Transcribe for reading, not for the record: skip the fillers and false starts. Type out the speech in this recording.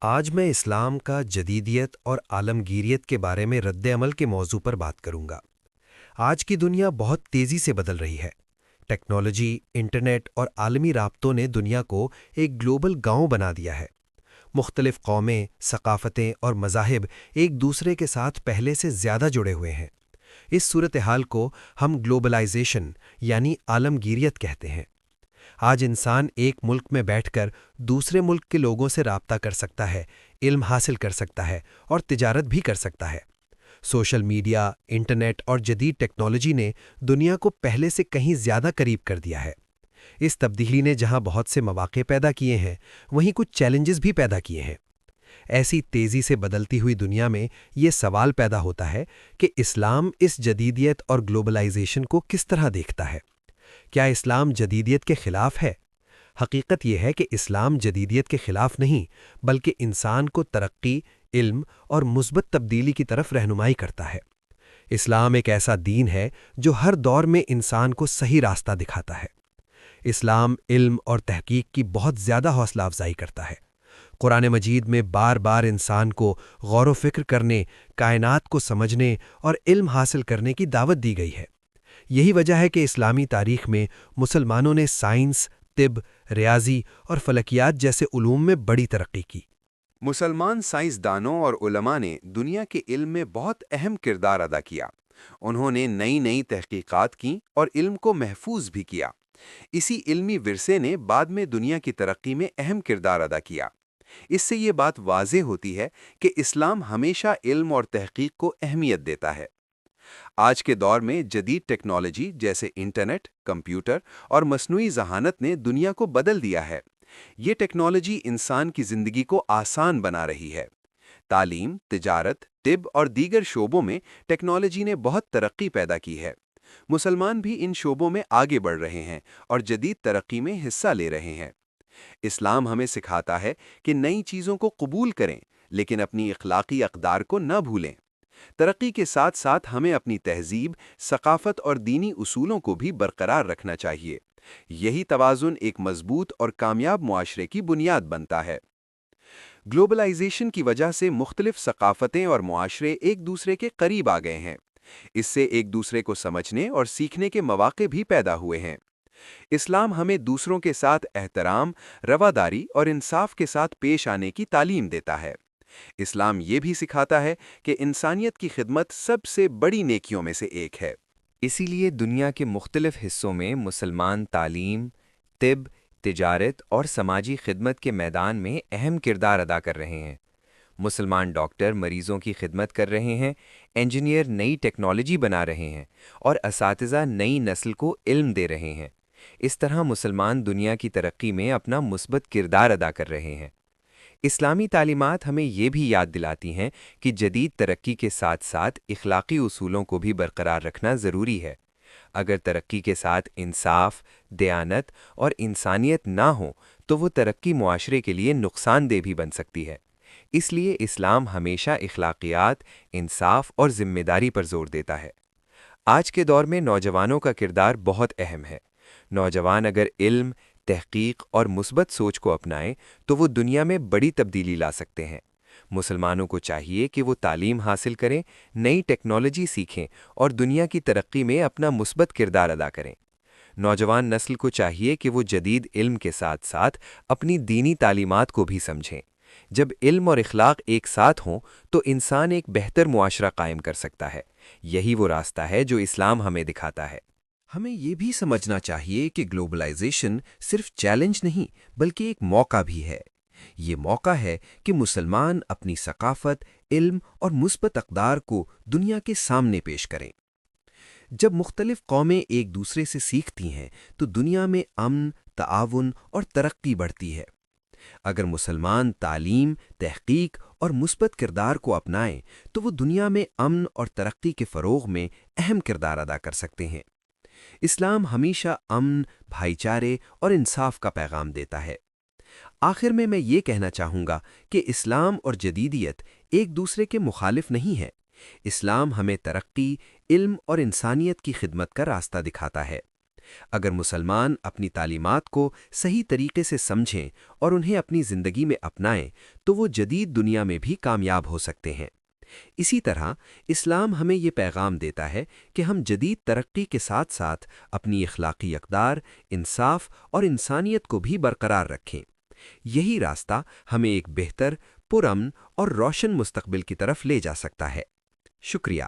آج میں اسلام کا جدیدیت اور عالمگیریت کے بارے میں رد عمل کے موضوع پر بات کروں گا۔ آج کی دنیا بہت تیزی سے بدل رہی ہے۔ ٹیکنالوجی، انٹرنیٹ اور عالمی رابطوں نے دنیا کو ایک گلوبل گاؤں بنا دیا ہے۔ مختلف قومیں، ثقافتیں اور مذاہب ایک دوسرے کے ساتھ پہلے سے زیادہ جڑے ہوئے ہیں۔ اس صورتحال کو ہم گلوبلائزیشن یعنی عالمگیریت کہتے ہیں۔ آج انسان ایک ملک میں بیٹھ کر دوسرے ملک کے لوگوں سے رابطہ کر سکتا ہے، علم حاصل کر سکتا ہے اور تجارت بھی کر سکتا ہے۔ سوشل میڈیا، انٹرنیٹ اور جدید ٹیکنالوجی نے دنیا کو پہلے سے کہیں زیادہ قریب کر دیا ہے۔ اس تبدیلی نے جہاں بہت سے مواقع پیدا کیے ہیں، وہیں کچھ چیلنجز بھی پیدا کیے ہیں۔ ایسی تیزی سے بدلتی ہوئی دنیا میں یہ سوال پیدا ہوتا ہے کہ اسلام اس جدیدیت اور گلوبلائزیشن کو کس طرح دیکھتا ہے؟ کیا اسلام جدیدیت کے خلاف ہے؟ حقیقت یہ ہے کہ اسلام جدیدیت کے خلاف نہیں، بلکہ انسان کو ترقی، علم اور مثبت تبدیلی کی طرف رہنمائی کرتا ہے۔ اسلام ایک ایسا دین ہے جو ہر دور میں انسان کو صحیح راستہ دکھاتا ہے۔ اسلام علم اور تحقیق کی بہت زیادہ حوصلہ افزائی کرتا ہے۔ قرآن مجید میں بار بار انسان کو غور و فکر کرنے، کائنات کو سمجھنے اور علم حاصل کرنے کی دعوت دی گئی ہے۔ یہی وجہ ہے کہ اسلامی تاریخ میں مسلمانوں نے سائنس، طب، ریاضی اور فلکیات جیسے علوم میں بڑی ترقی کی۔ مسلمان سائنسدانوں اور علماء نے دنیا کے علم میں بہت اہم کردار ادا کیا۔ انہوں نے نئی نئی تحقیقات کیں اور علم کو محفوظ بھی کیا۔ اسی علمی ورثے نے بعد میں دنیا کی ترقی میں اہم کردار ادا کیا۔ اس سے یہ بات واضح ہوتی ہے کہ اسلام ہمیشہ علم اور تحقیق کو اہمیت دیتا ہے۔ آج کے دور میں جدید ٹیکنالوجی جیسے انٹرنیٹ، کمپیوٹر اور مصنوعی ذہانت نے دنیا کو بدل دیا ہے۔ یہ ٹیکنالوجی انسان کی زندگی کو آسان بنا رہی ہے۔ تعلیم، تجارت، طب اور دیگر شعبوں میں ٹیکنالوجی نے بہت ترقی پیدا کی ہے۔ مسلمان بھی ان شعبوں میں آگے بڑھ رہے ہیں اور جدید ترقی میں حصہ لے رہے ہیں۔ اسلام ہمیں سکھاتا ہے کہ نئی چیزوں کو قبول کریں، لیکن اپنی اخلاقی اقدار کو نہ بھولیں۔ ترقی کے ساتھ ساتھ ہمیں اپنی تہذیب، ثقافت اور دینی اصولوں کو بھی برقرار رکھنا چاہیے۔ یہی توازن ایک مضبوط اور کامیاب معاشرے کی بنیاد بنتا ہے۔ گلوبلائزیشن کی وجہ سے مختلف ثقافتیں اور معاشرے ایک دوسرے کے قریب آ گئے ہیں۔ اس سے ایک دوسرے کو سمجھنے اور سیکھنے کے مواقع بھی پیدا ہوئے ہیں۔ اسلام ہمیں دوسروں کے ساتھ احترام، رواداری اور انصاف کے ساتھ پیش آنے کی تعلیم دیتا ہے۔ اسلام یہ بھی سکھاتا ہے کہ انسانیت کی خدمت سب سے بڑی نیکیوں میں سے ایک ہے۔ اسی لیے دنیا کے مختلف حصوں میں مسلمان تعلیم، طب، تجارت اور سماجی خدمت کے میدان میں اہم کردار ادا کر رہے ہیں۔ مسلمان ڈاکٹر مریضوں کی خدمت کر رہے ہیں، انجینئر نئی ٹیکنالوجی بنا رہے ہیں اور اساتذہ نئی نسل کو علم دے رہے ہیں۔ اس طرح مسلمان دنیا کی ترقی میں اپنا مثبت کردار ادا کر رہے ہیں۔ اسلامی تعلیمات ہمیں یہ بھی یاد دلاتی ہیں کہ جدید ترقی کے ساتھ ساتھ اخلاقی اصولوں کو بھی برقرار رکھنا ضروری ہے۔ اگر ترقی کے ساتھ انصاف، دیانت اور انسانیت نہ ہو تو وہ ترقی معاشرے کے لیے نقصان دہ بھی بن سکتی ہے۔ اس لیے اسلام ہمیشہ اخلاقیات، انصاف اور ذمہ داری پر زور دیتا ہے۔ آج کے دور میں نوجوانوں کا کردار بہت اہم ہے۔ نوجوان اگر علم، تحقیق اور مثبت سوچ کو اپنائیں تو وہ دنیا میں بڑی تبدیلی لا سکتے ہیں۔ مسلمانوں کو چاہیے کہ وہ تعلیم حاصل کریں، نئی ٹیکنالوجی سیکھیں اور دنیا کی ترقی میں اپنا مثبت کردار ادا کریں۔ نوجوان نسل کو چاہیے کہ وہ جدید علم کے ساتھ ساتھ اپنی دینی تعلیمات کو بھی سمجھیں۔ جب علم اور اخلاق ایک ساتھ ہوں تو انسان ایک بہتر معاشرہ قائم کر سکتا ہے۔ یہی وہ راستہ ہے جو اسلام ہمیں دکھاتا ہے۔ ہمیں یہ بھی سمجھنا چاہیے کہ گلوبلائزیشن صرف چیلنج نہیں بلکہ ایک موقع بھی ہے۔ یہ موقع ہے کہ مسلمان اپنی ثقافت، علم اور مثبت اقدار کو دنیا کے سامنے پیش کریں۔ جب مختلف قومیں ایک دوسرے سے سیکھتی ہیں تو دنیا میں امن، تعاون اور ترقی بڑھتی ہے۔ اگر مسلمان تعلیم، تحقیق اور مثبت کردار کو اپنائیں تو وہ دنیا میں امن اور ترقی کے فروغ میں اہم کردار ادا کر سکتے ہیں۔ اسلام ہمیشہ امن، بھائی چارے اور انصاف کا پیغام دیتا ہے۔ آخر میں یہ کہنا چاہوں گا کہ اسلام اور جدیدیت ایک دوسرے کے مخالف نہیں ہے۔ اسلام ہمیں ترقی، علم اور انسانیت کی خدمت کا راستہ دکھاتا ہے۔ اگر مسلمان اپنی تعلیمات کو صحیح طریقے سے سمجھیں اور انہیں اپنی زندگی میں اپنائیں تو وہ جدید دنیا میں بھی کامیاب ہو سکتے ہیں۔ اسی طرح اسلام ہمیں یہ پیغام دیتا ہے کہ ہم جدید ترقی کے ساتھ ساتھ اپنی اخلاقی اقدار، انصاف اور انسانیت کو بھی برقرار رکھیں۔ یہی راستہ ہمیں ایک بہتر، پرامن اور روشن مستقبل کی طرف لے جا سکتا ہے۔ شکریہ۔